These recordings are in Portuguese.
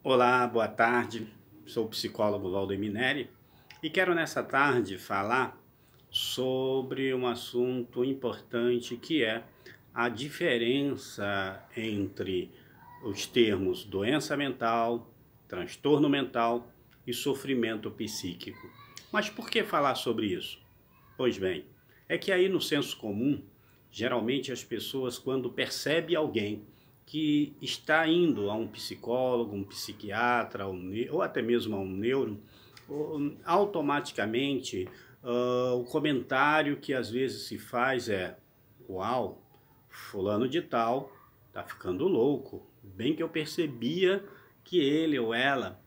Olá, boa tarde. Sou o psicólogo Valdemir Neri e quero nessa tarde falar sobre um assunto importante que é a diferença entre os termos doença mental, transtorno mental e sofrimento psíquico. Mas por que falar sobre isso? Pois bem, é que aí no senso comum, geralmente as pessoas quando percebem alguém que está indo a um psicólogo, um psiquiatra, ou até mesmo a um neuro, automaticamente o comentário que às vezes se faz é: uau, fulano de tal está ficando louco. Bem que eu percebia que ele ou ela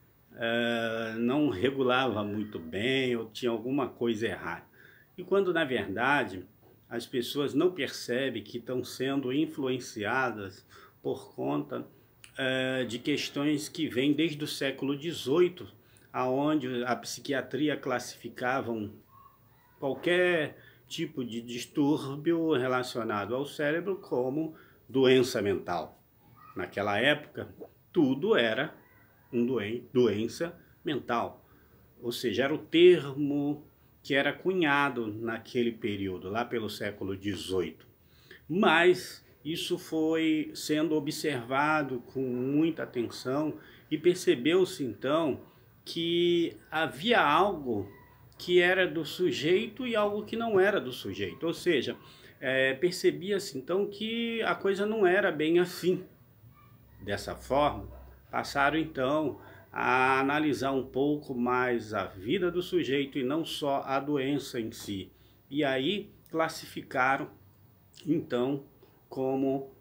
não regulava muito bem ou tinha alguma coisa errada. E quando na verdade as pessoas não percebem que estão sendo influenciadas por conta de questões que vêm desde o século XVIII, aonde a psiquiatria classificava qualquer tipo de distúrbio relacionado ao cérebro como doença mental. Naquela época, tudo era doença mental, ou seja, era o termo que era cunhado naquele período, lá pelo século XVIII. Mas isso foi sendo observado com muita atenção e percebeu-se então que havia algo que era do sujeito e algo que não era do sujeito. Ou seja, percebia-se então que a coisa não era bem assim. Dessa forma, passaram então a analisar um pouco mais a vida do sujeito e não só a doença em si. E aí classificaram então como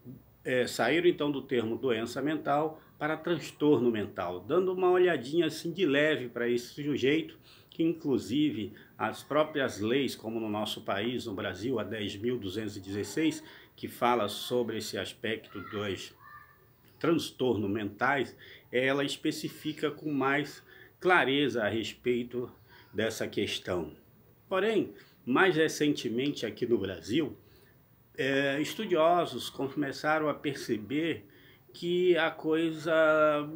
saíram então do termo doença mental para transtorno mental, dando uma olhadinha assim de leve para esse sujeito, que inclusive as próprias leis, como no nosso país, no Brasil, a 10.216, que fala sobre esse aspecto dos transtornos mentais, ela especifica com mais clareza a respeito dessa questão. Porém, mais recentemente aqui no Brasil, estudiosos começaram a perceber que a coisa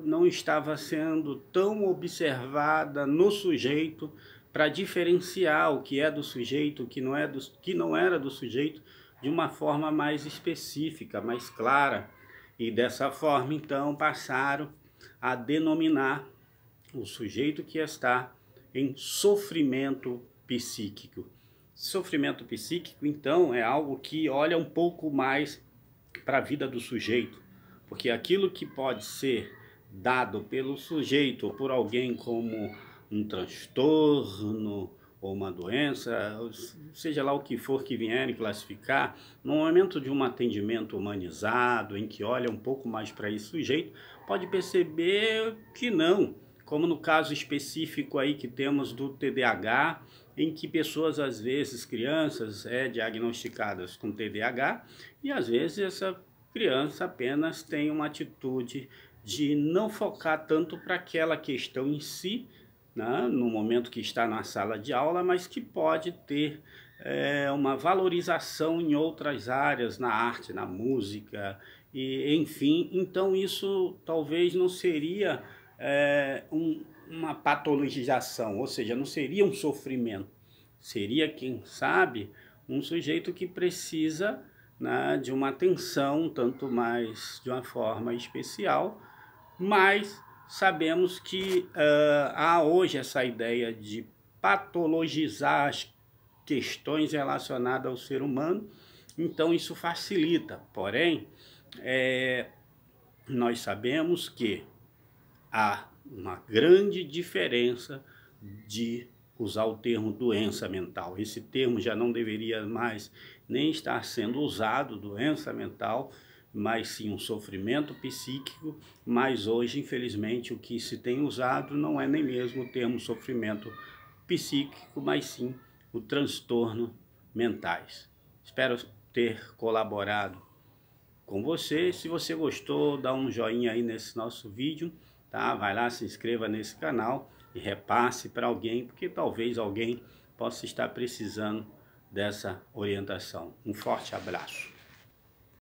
não estava sendo tão observada no sujeito para diferenciar o que é do sujeito, o que não era do sujeito, de uma forma mais específica, mais clara. E dessa forma, então, passaram a denominar o sujeito que está em sofrimento psíquico. Sofrimento psíquico, então, é algo que olha um pouco mais para a vida do sujeito, porque aquilo que pode ser dado pelo sujeito ou por alguém como um transtorno ou uma doença, seja lá o que for que vierem classificar, no momento de um atendimento humanizado, em que olha um pouco mais para esse sujeito, pode perceber que não, como no caso específico aí que temos do TDAH, em que pessoas, às vezes, crianças, diagnosticadas com TDAH, e às vezes essa criança apenas tem uma atitude de não focar tanto para aquela questão em si, né, no momento que está na sala de aula, mas que pode ter uma valorização em outras áreas, na arte, na música, e enfim. Então isso talvez não seria uma patologização, ou seja, não seria um sofrimento, seria, quem sabe, um sujeito que precisa, né, de uma atenção, tanto mais de uma forma especial, mas sabemos que há hoje essa ideia de patologizar as questões relacionadas ao ser humano, então isso facilita. Porém, nós sabemos que há uma grande diferença de usar o termo doença mental. Esse termo já não deveria mais nem estar sendo usado, doença mental, mas sim um sofrimento psíquico. Mas hoje, infelizmente, o que se tem usado não é nem mesmo o termo sofrimento psíquico, mas sim o transtorno mentais. Espero ter colaborado com você. Se você gostou, dá um joinha aí nesse nosso vídeo, tá? Vai lá, se inscreva nesse canal e repasse para alguém, porque talvez alguém possa estar precisando dessa orientação. Um forte abraço.